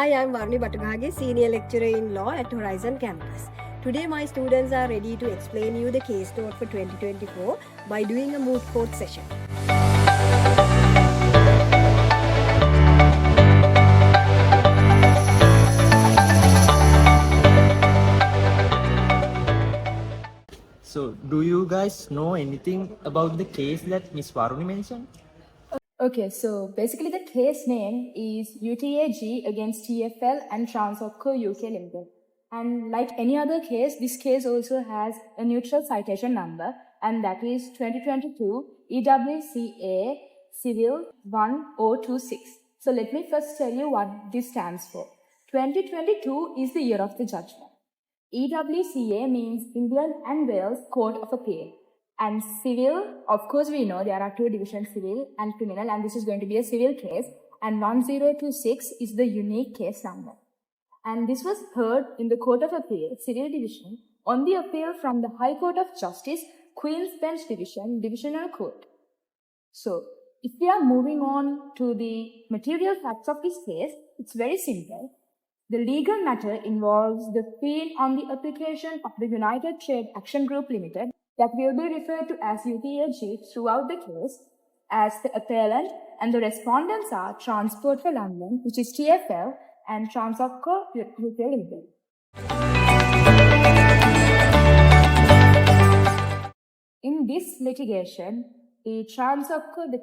Hi, I'm Varni Batagage, Senior Lecturer in Law at Horizon Campus. Today my students are ready to explain you the case note for 2024 by doing a moot court session. So, do you guys know anything about the case that Miss Varuni mentioned? Okay, so basically the case name is UTAG against TFL and Transopco UK Limited. And like any other case, this case also has a neutral citation number, and that is 2022 EWCA Civil 1026. So let me first tell you what this stands for. 2022 is the year of the judgment. EWCA means England and Wales Court of Appeal. And civil, of course we know there are two divisions, civil and criminal, and this is going to be a civil case. And 1026 is the unique case number. And this was heard in the Court of Appeal, Civil Division, on the appeal from the High Court of Justice, Queen's Bench Division, Divisional Court. So, if we are moving on to the material facts of this case, it's very simple. The legal matter involves the fee on the application of the United Trade Action Group Limited that will be referred to as UTAG throughout the case, as the appellant and the respondents are Transport for London, which is TFL, and Transopco UK Limited. In this litigation, the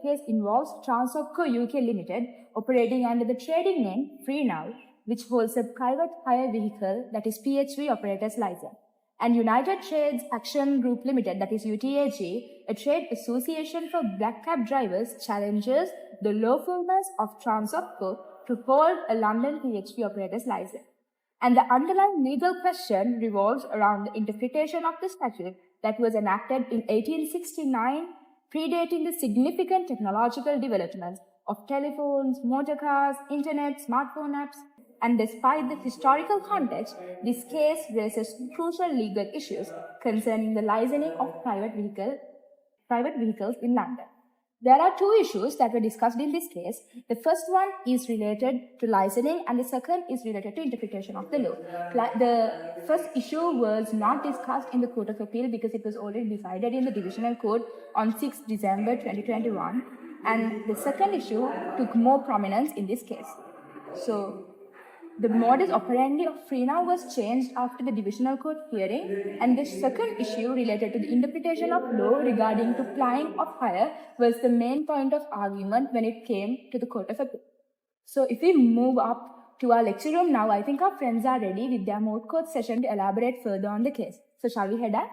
case involves Transopco UK Limited operating under the trading name FreeNow, which holds a private hire vehicle, that is PHV operator's license, and United Trades Action Group Limited, that is UTAG, a trade association for black cab drivers, challenges the lawfulness of Transopco to hold a London PHV operator's license. And the underlying legal question revolves around the interpretation of the statute that was enacted in 1869, predating the significant technological developments of telephones, motor cars, internet, smartphone apps. And despite the historical context, this case raises crucial legal issues concerning the licensing of private vehicles in London. There are two issues that were discussed in this case. The first one is related to licensing, and the second is related to interpretation of the law. The first issue was not discussed in the Court of Appeal because it was already decided in the Divisional Court on 6 December 2021. And the second issue took more prominence in this case. So, the modus operandi of FreeNow was changed after the Divisional Court hearing, and the second issue related to the interpretation of law regarding to plying of hire was the main point of argument when it came to the Court of Appeal. So if we move up to our lecture room now, I think our friends are ready with their moot court session to elaborate further on the case. So shall we head up?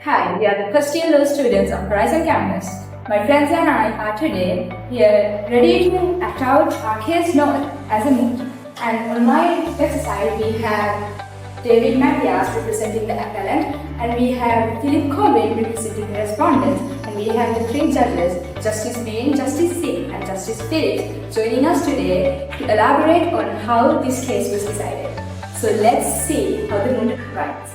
Hi, we are the first year law students of Horizon Campus. My friends and I are today here ready to act out our case note as a moot. And on my left side we have David Matthias representing the appellant, and we have Philip Corbin representing the respondents, and we have the three judges, Justice Bean, Justice Singh and Justice Phillips, joining us today to elaborate on how this case was decided. So let's see how the moot writes.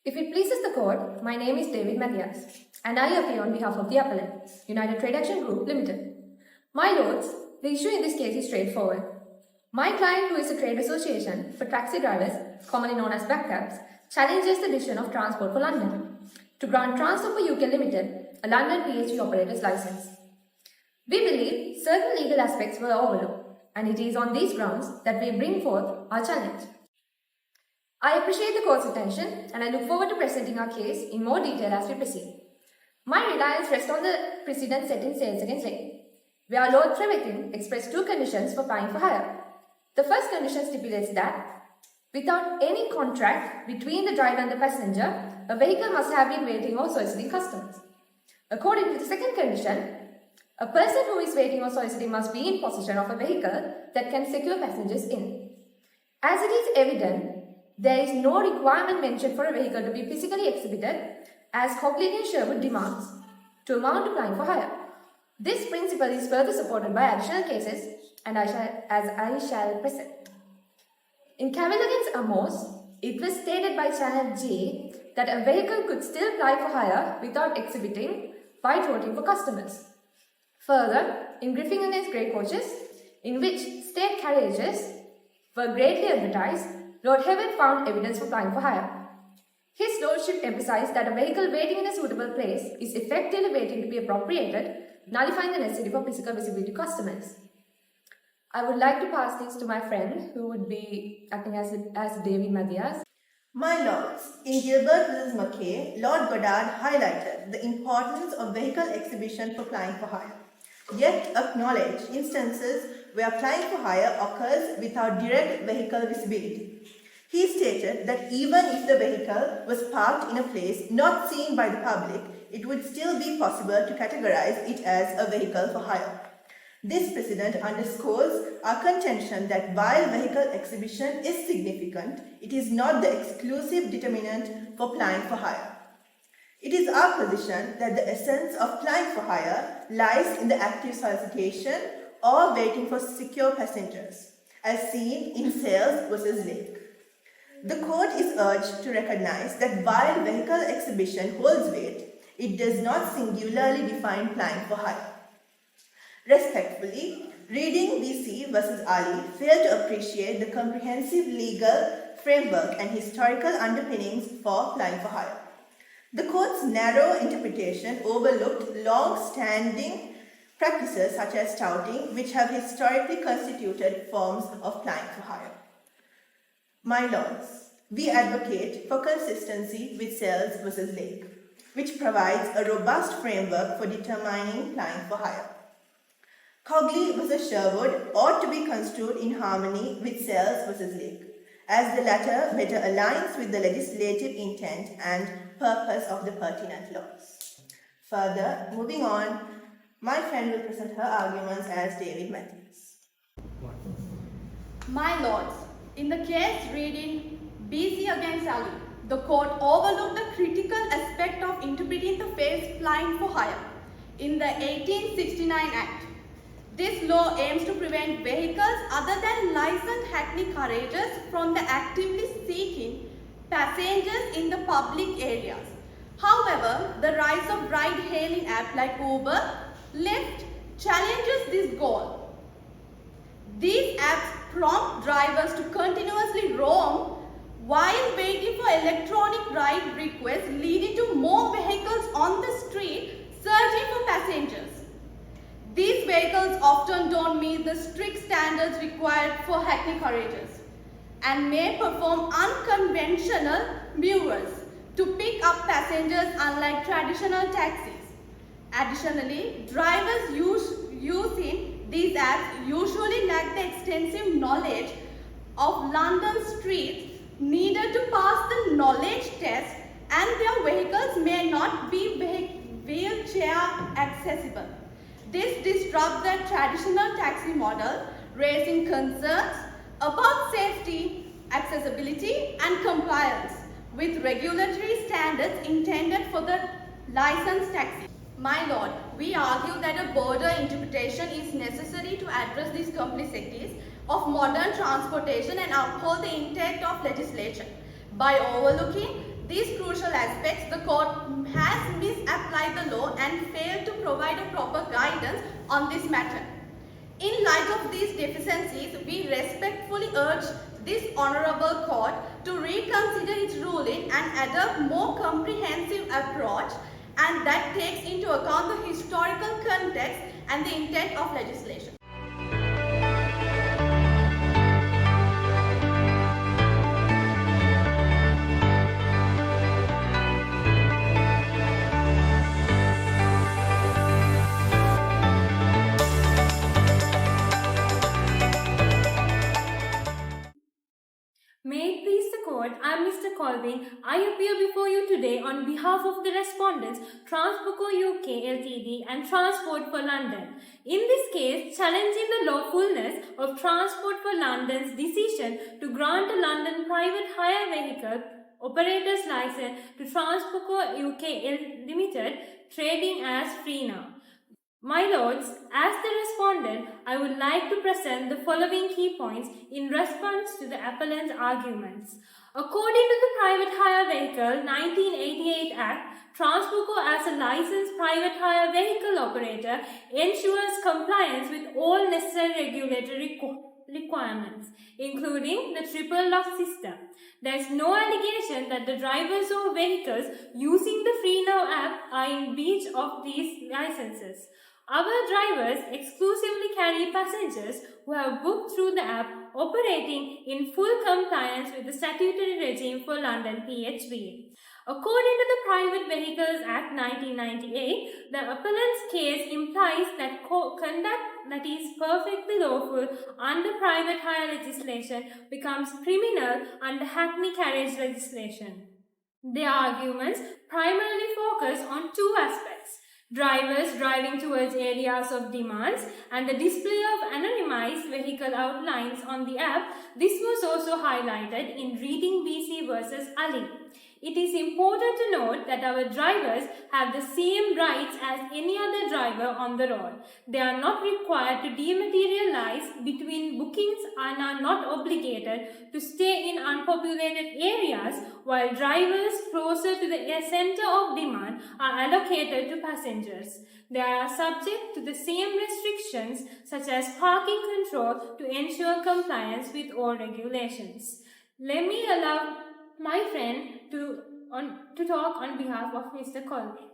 If it pleases the court, my name is David Matthias, and I appear on behalf of the appellant, United Trade Action Group Limited. My lords, the issue in this case is straightforward. My client, who is a trade association for taxi drivers, commonly known as black cabs, challenges the decision of Transport for London to grant Transopco UK Limited a London PHV operator's license. We believe certain legal aspects were overlooked, and it is on these grounds that we bring forth our challenge. I appreciate the court's attention, and I look forward to presenting our case in more detail as we proceed. My reliance rests on the precedent set in Sales Against Lane, where Lord Trevethan expressed two conditions for plying for hire. The first condition stipulates that, without any contract between the driver and the passenger, a vehicle must have been waiting or soliciting customers. According to the second condition, a person who is waiting or soliciting must be in possession of a vehicle that can secure passengers in. As it is evident, there is no requirement mentioned for a vehicle to be physically exhibited as Hockling and Sherwood demands to amount to applying for hire. This principle is further supported by additional cases and I shall present. In Cavill against Amos, it was stated by Channel J that a vehicle could still apply for hire without exhibiting white voting for customers. Further, in Griffin against Grey Coaches, in which state carriages were greatly advertised, Lord Hewitt found evidence for applying for hire. His Lordship emphasized that a vehicle waiting in a suitable place is effectively waiting to be appropriated, nullifying the necessity for physical visibility to customers. I would like to pass this to my friend who would be acting as David Mathias. My lords, in Gilbert vs. Mackay, Lord Goddard highlighted the importance of vehicle exhibition for applying for hire, yet acknowledged instances where applying for hire occurs without direct vehicle visibility. He stated that even if the vehicle was parked in a place not seen by the public, it would still be possible to categorize it as a vehicle for hire. This precedent underscores our contention that while vehicle exhibition is significant, it is not the exclusive determinant for applying for hire. It is our position that the essence of applying for hire lies in the active solicitation or waiting for secure passengers, as seen in Sales vs. Lake. The court is urged to recognize that while vehicle exhibition holds weight, it does not singularly define applying for hire. Respectfully, reading VC vs. Ali failed to appreciate the comprehensive legal framework and historical underpinnings for applying for hire. The court's narrow interpretation overlooked long-standing practices such as touting, which have historically constituted forms of applying for hire. My lords, we advocate for consistency with Sales vs. Lake, which provides a robust framework for determining applying for hire. Cogley vs. Sherwood ought to be construed in harmony with Sales vs. Lake, as the latter better aligns with the legislative intent and purpose of the pertinent laws. Further, moving on, my friend will present her arguments as David Mathias. My lords, in the case reading BC against Ali, the court overlooked the critical aspect of interpreting the phrase applying for hire in the 1869 Act. This law aims to prevent vehicles other than licensed hackney carriages from the actively seeking passengers in the public areas. However, the rise of ride-hailing apps like Uber, Lyft challenges this goal. These apps prompt drivers to continuously roam while waiting for electronic ride requests, leading to more vehicles on the street searching for passengers. These vehicles often don't meet the strict standards required for hackney carriages and may perform unconventional maneuvers to pick up passengers unlike traditional taxis. Additionally, drivers using these apps usually lack the extensive knowledge of London streets needed to pass the knowledge test, and their vehicles may not be wheelchair accessible. This disrupts the traditional taxi model, raising concerns about safety, accessibility, and compliance with regulatory standards intended for the licensed taxi. My lord, we argue that a broader interpretation is necessary to address these complexities of modern transportation and uphold the intent of legislation. By overlooking these crucial aspects, the court has misapplied the law and failed to provide a proper guidance on this matter. In light of these deficiencies, we respectfully urge this honorable court to reconsider its ruling and adopt more comprehensive approach, and that takes into account the historical context and the intent of legislation. May it please the court, I am Mr. Colvin. I appear before you today on behalf of the respondents, Transopco UK Ltd and Transport for London. In this case, challenging the lawfulness of Transport for London's decision to grant a London private hire vehicle operator's license to Transopco UK Limited, trading as Free Now. My lords, as the respondent, I would like to present the following key points in response to the appellant's arguments. According to the Private Hire Vehicle 1988 Act, Transopco as a licensed private hire vehicle operator ensures compliance with all necessary regulatory requirements, including the triple lock system. There is no allegation that the drivers of vehicles using the Free Now app are in breach of these licenses. Our drivers exclusively carry passengers who have booked through the app, operating in full compliance with the statutory regime for London PHV. According to the Private Vehicles Act 1998, the appellant's case implies that conduct that is perfectly lawful under private hire legislation becomes criminal under Hackney Carriage legislation. Their arguments primarily focus on two aspects: drivers driving towards areas of demands and the display of anonymized vehicle outlines on the app. This was also highlighted in Reading BC versus Ali. It is important to note that our drivers have the same rights as any other driver on the road. They are not required to dematerialize between bookings and are not obligated to stay in unpopulated areas, while drivers closer to the center of demand are allocated to passengers. They are subject to the same restrictions such as parking control to ensure compliance with all regulations. Let me allow my friend to talk on behalf of Mr. Colvin.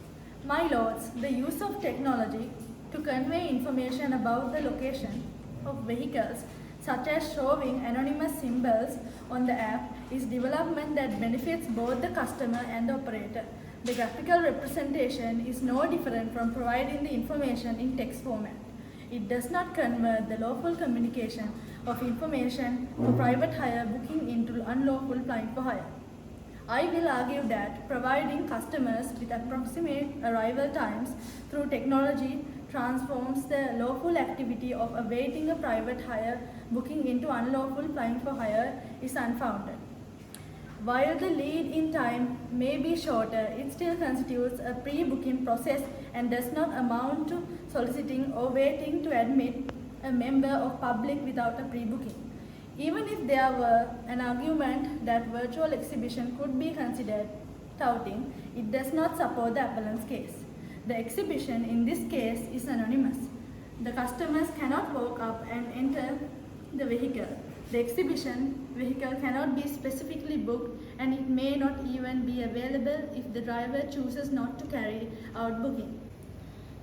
My lords, the use of technology to convey information about the location of vehicles, such as showing anonymous symbols on the app, is development that benefits both the customer and the operator. The graphical representation is no different from providing the information in text format. It does not convert the lawful communication of information for private hire booking into unlawful flying for hire. I will argue that providing customers with approximate arrival times through technology transforms the lawful activity of awaiting a private hire booking into unlawful flying for hire is unfounded. While the lead in time may be shorter, it still constitutes a pre-booking process and does not amount to soliciting or waiting to admit a member of public without a pre-booking. Even if there were an argument that virtual exhibition could be considered touting, it does not support the appellant's case. The exhibition in this case is anonymous. The customers cannot walk up and enter the vehicle. The exhibition vehicle cannot be specifically booked, and it may not even be available if the driver chooses not to carry out booking.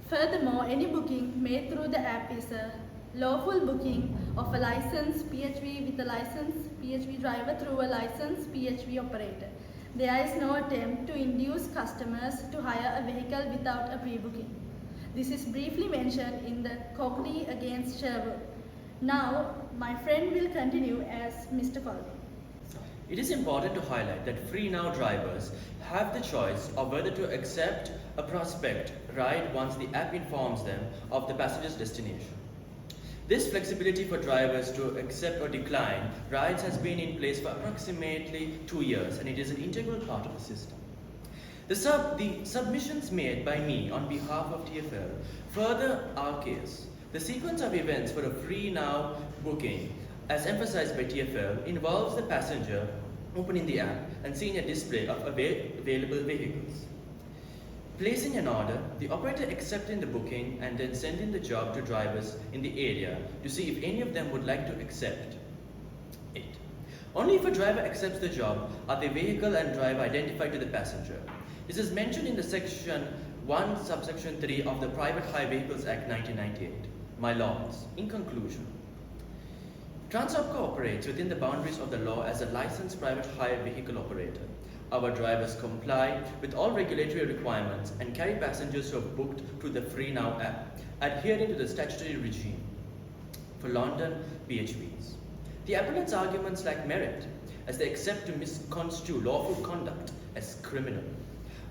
Furthermore, any booking made through the app is a lawful booking of a licensed PHV with a licensed PHV driver through a licensed PHV operator. There is no attempt to induce customers to hire a vehicle without a pre-booking. This is briefly mentioned in the Cockney against Sherwood. Now, my friend will continue as Mr. Colvin. It is important to highlight that Free Now drivers have the choice of whether to accept a prospect ride once the app informs them of the passenger's destination. This flexibility for drivers to accept or decline rides has been in place for approximately 2 years, and it is an integral part of the system. The submissions made by me on behalf of TfL further our case. The sequence of events for a Free Now booking, as emphasized by TfL, involves the passenger opening the app and seeing a display of available vehicles, placing an order, the operator accepting the booking, and then sending the job to drivers in the area to see if any of them would like to accept it. Only if a driver accepts the job are the vehicle and driver identified to the passenger. This is mentioned in the section 1 subsection 3 of the Private Hire Vehicles Act 1998. My lords, in conclusion, Transopco operates within the boundaries of the law as a licensed private hire vehicle operator. Our drivers comply with all regulatory requirements and carry passengers who have booked through the Free Now app, adhering to the statutory regime for London PHVs. The appellant's arguments lack merit. as they accept to misconstrue lawful conduct as criminal.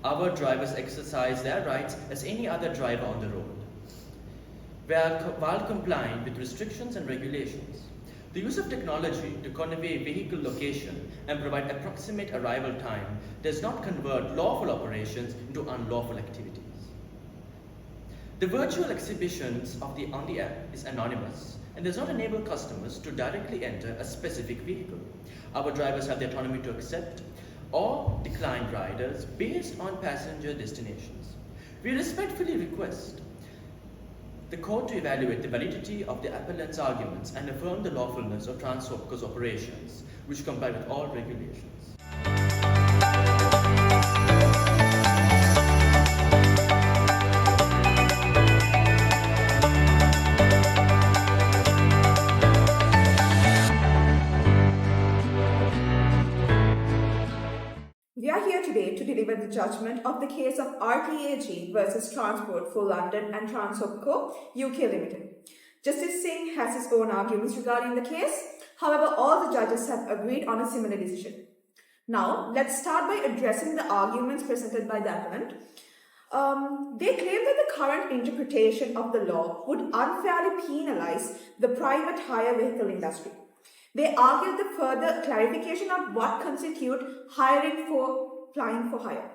Our drivers exercise their rights as any other driver on the road, while complying with restrictions and regulations. The use of technology to convey vehicle location and provide approximate arrival time does not convert lawful operations into unlawful activities. The virtual exhibitions on the app is anonymous and does not enable customers to directly enter a specific vehicle. Our drivers have the autonomy to accept or decline riders based on passenger destinations. We respectfully request the court to evaluate the validity of the appellant's arguments and affirm the lawfulness of Transopco's operations, which comply with all regulations. We are here today to deliver the judgment of the case of RTAG versus Transport for London and Transopco UK Limited. Justice Singh has his own arguments regarding the case. However, all the judges have agreed on a similar decision. Now, let's start by addressing the arguments presented by the appellant. They claim that the current interpretation of the law would unfairly penalize the private hire vehicle industry. They argued the further clarification of what constitutes hiring for plying for hire.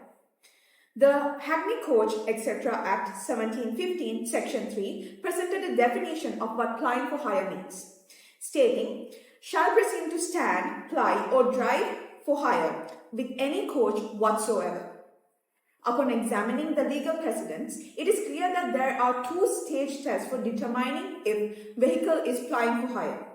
The Hackney Coach etc. Act 1715 Section 3 presented a definition of what plying for hire means, stating, shall presume to stand, ply or drive for hire with any coach whatsoever. Upon examining the legal precedents, it is clear that there are two-stage tests for determining if vehicle is plying for hire.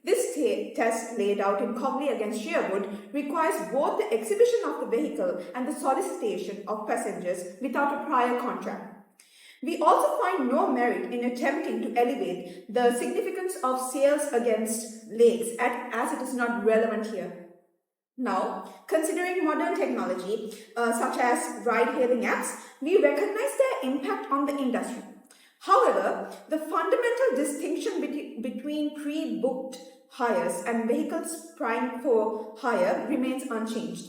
This test, laid out in Cogley against Sherwood, requires both the exhibition of the vehicle and the solicitation of passengers without a prior contract. We also find no merit in attempting to elevate the significance of sales against legs as it is not relevant here. Now, considering modern technology such as ride-hailing apps, we recognize their impact on the industry. However, the fundamental distinction between pre-booked hires and vehicles plying for hire remains unchanged.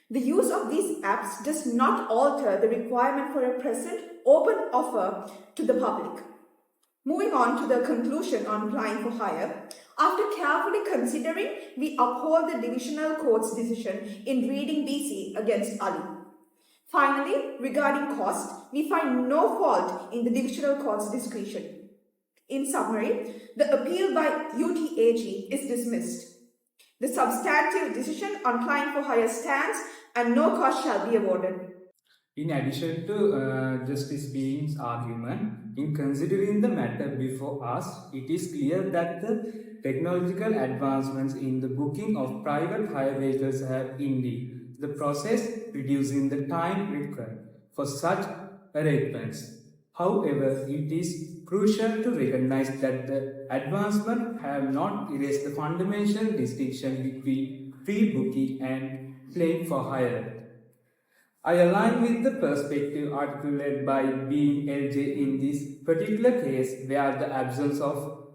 The use of these apps does not alter the requirement for a present open offer to the public. Moving on to the conclusion on plying for hire, after carefully considering, we uphold the Divisional Court's decision in Reading BC against Ali. Finally, regarding cost, we find no fault in the Divisional Court's discretion. In summary, the appeal by UTAG is dismissed. The substantive decision on plying for hire stands and no cost shall be awarded. In addition to Justice Bean's argument, in considering the matter before us, it is clear that the technological advancements in the booking of private hire vehicles have indeed the process reducing the time required for such arrangements. However, it is crucial to recognize that the advancements have not erased the fundamental distinction between pre-booking and playing for hire. I align with the perspective articulated by Bean LJ in this particular case where the absence of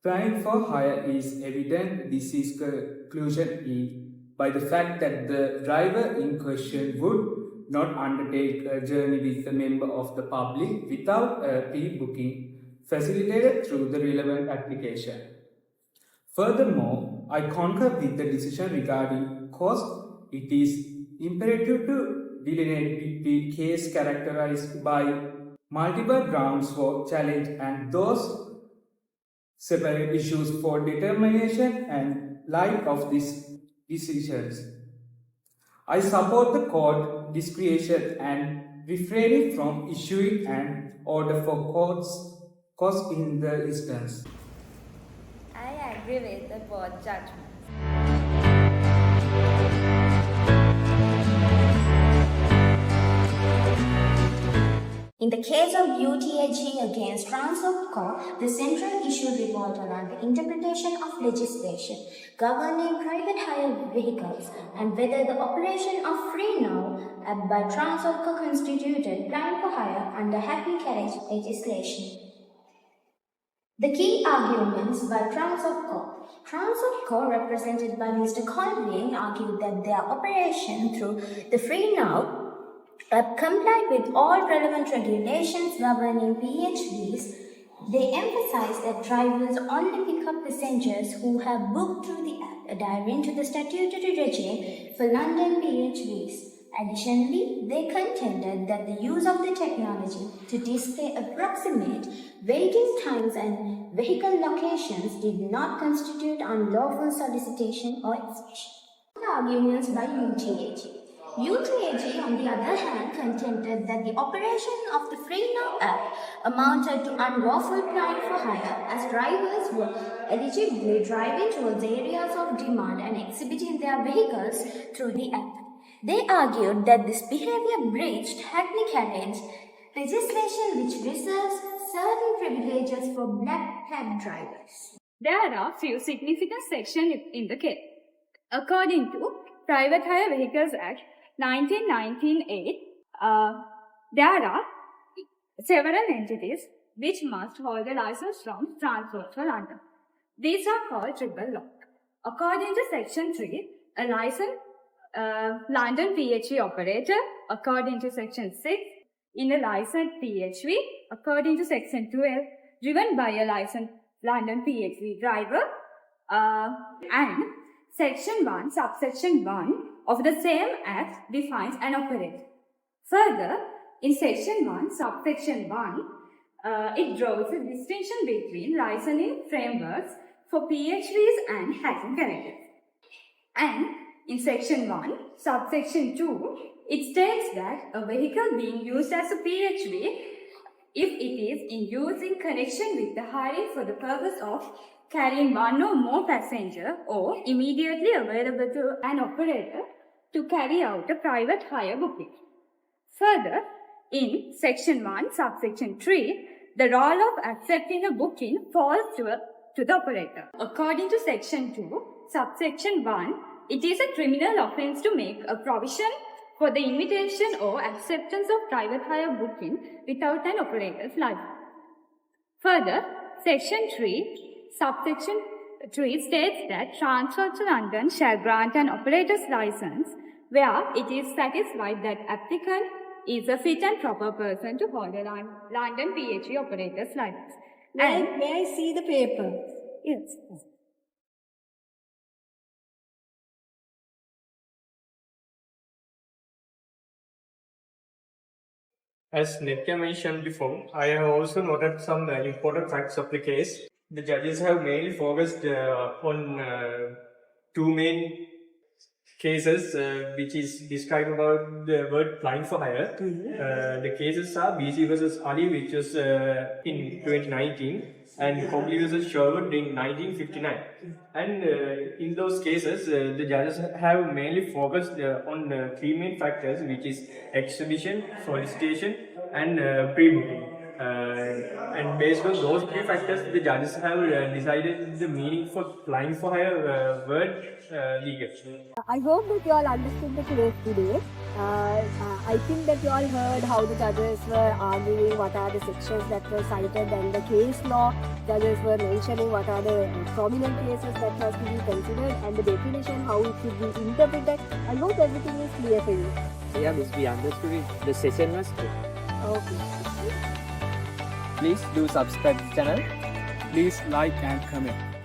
playing for hire is evident. This is conclusion by the fact that the driver in question would not undertake a journey with a member of the public without a pre-booking facilitated through the relevant application. Furthermore, I concur with the decision regarding cost. It is imperative to delineate between case characterized by multiple grounds for challenge and those separate issues for determination and light of these decisions. I support the court discretion and refraining from issuing an order for cost in the instance. I agree with the board judgment. In the case of UTAG against Transopco, the central issue revolved around the interpretation of legislation governing private hire vehicles and whether the operation of Free Now app by Transopco constituted plying for hire under happy carriage legislation. The key arguments by Transopco. Transopco, represented by Mr. Colvin, argued that their operation through the Free Now app complied with all relevant regulations governing PHVs. They emphasize that drivers only pick up passengers who have booked through the app, adhering to the statutory regime for London PHVs. Additionally, they contended that the use of the technology to display approximate waiting times and vehicle locations did not constitute unlawful solicitation or exhibition. Arguments by UTAG. UTAG, on the other hand, contended that the operation of the Free Now app amounted to unlawful plying for hire, as drivers were allegedly driving towards areas of demand and exhibiting their vehicles through the app. They argued that this behavior breached Hackney Carriage legislation, which reserves certain privileges for black cab drivers. There are few significant sections in the case. According to Private Hire Vehicles Act 1998, there are several entities which must hold a license from Transopco London. These are called triple lock. According to Section 3, a licensed London PHV operator, according to Section 6, in a licensed PHV, according to Section 12, driven by a licensed London PHV driver, and Section 1, subsection 1 of the same Act defines an operator. Further, in Section 1, subsection 1, it draws a distinction between licensing frameworks for PHVs and hacking carriages. And in Section 1, subsection 2, it states that a vehicle being used as a PHV, if it is in use in connection with the hiring for the purpose of carrying one or more passenger or immediately available to an operator to carry out a private hire booking. Further, in Section 1, subsection 3, the role of accepting a booking falls to the operator. According to Section 2, subsection 1, it is a criminal offence to make a provision for the invitation or acceptance of private hire booking without an operator's license. Further, Section 3, subsection 3 states that Transopco London shall grant an operator's license where it is satisfied that applicant is a fit and proper person to hold a London PHV operator's license. May I see the paper? Yes. As Nitya mentioned before, I have also noted some important facts of the case. The judges have mainly focused on two main cases which is described about the word flying for hire. The cases are BC versus Ali, which was in 2019, and Cobley versus Sherwood in 1959. And in those cases, the judges have mainly focused on three main factors, which is exhibition, solicitation, and pre-booking. And based on those three factors, the judges have decided the meaning for flying for hire word legal. I hope that you all understood the case today. I think that you all heard how the judges were arguing what are the sections that were cited, and the case law judges were mentioning what are the prominent cases that has to be considered, and the definition how it should be interpreted. I hope everything is clear for you. Yeah, Miss, we understood it. The session was good. Okay. Please do subscribe to the channel. Please like and comment.